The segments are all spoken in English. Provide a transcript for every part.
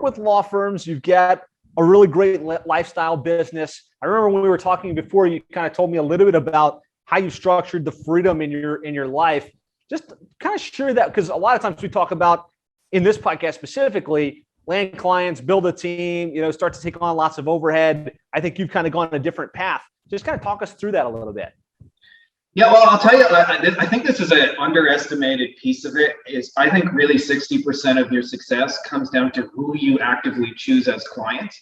work with law firms. You've got a really great lifestyle business. I remember when we were talking before, you kind of told me a little bit about how you structured the freedom in your life. Just kind of share that, because a lot of times we talk about, in this podcast specifically, land clients, build a team, start to take on lots of overhead. I think you've kind of gone a different path. Just kind of talk us through that a little bit. Yeah, well, I'll tell you, I think this is an underestimated piece of it. Is I think really 60% of your success comes down to who you actively choose as clients.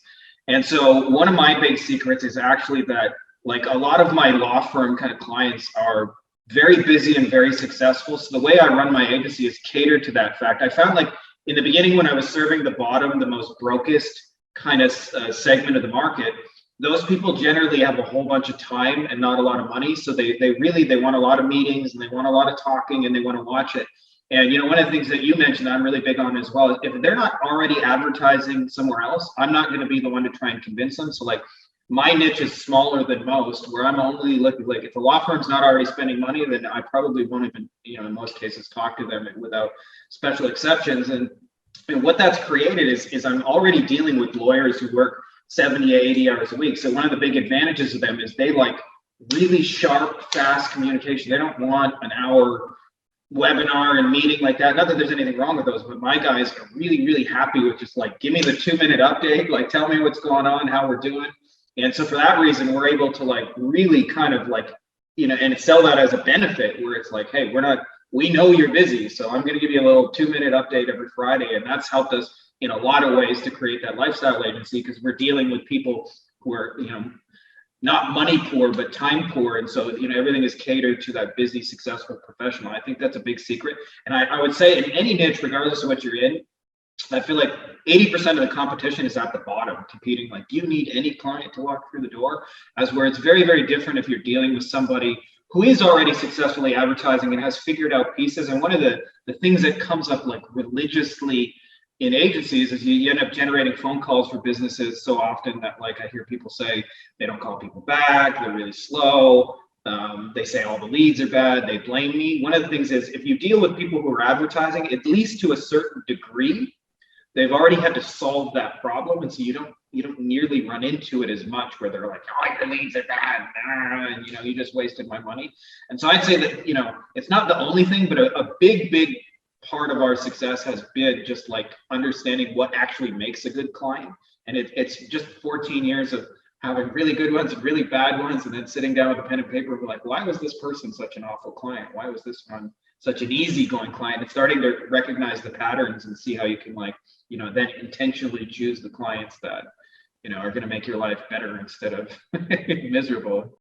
And so one of my big secrets is actually that, like, a lot of my law firm kind of clients are very busy and very successful. So the way I run my agency is catered to that fact. I found, like, in the beginning, when I was serving the bottom, the most brokest kind of segment of the market, those people generally have a whole bunch of time and not a lot of money. So they want a lot of meetings, and they want a lot of talking, and they want to watch it. And, one of the things that you mentioned, I'm really big on as well, is if they're not already advertising somewhere else, I'm not going to be the one to try and convince them. So, like, my niche is smaller than most, where I'm only looking, like, if a law firm's not already spending money, then I probably won't even, in most cases, talk to them without special exceptions. And what that's created is I'm already dealing with lawyers who work 70, 80 hours a week. So one of the big advantages of them is they like really sharp, fast communication. They don't want an hour webinar and meeting like that. Not that there's anything wrong with those, but my guys are really, really happy with just like, give me the 2-minute update, like tell me what's going on, how we're doing. And so for that reason, we're able to like really kind of like, and sell that as a benefit, where it's like, hey, we know you're busy, so I'm going to give you a little 2-minute update every Friday. And that's helped us in a lot of ways to create that lifestyle agency, because we're dealing with people who are, not money poor, but time poor. And so, everything is catered to that busy, successful professional. I think that's a big secret. And I would say in any niche, regardless of what you're in, I feel like 80% of the competition is at the bottom competing. Like, do you need any client to walk through the door? As where it's very, very different if you're dealing with somebody who is already successfully advertising and has figured out pieces. And one of the things that comes up like religiously in agencies is you end up generating phone calls for businesses so often that, like, I hear people say they don't call people back, they're really slow. They say all the leads are bad, they blame me. One of the things is, if you deal with people who are advertising, at least to a certain degree, they've already had to solve that problem. And so you don't nearly run into it as much, where they're like, oh, the leads are bad, and you just wasted my money. And so I'd say that, it's not the only thing, but a big part of our success has been just like understanding what actually makes a good client. And it's just 14 years of having really good ones and really bad ones, and then sitting down with a pen and paper and be like, why was this person such an awful client? Why was this one such an easygoing client? And starting to recognize the patterns and see how you can, like, then intentionally choose the clients that, are going to make your life better instead of miserable.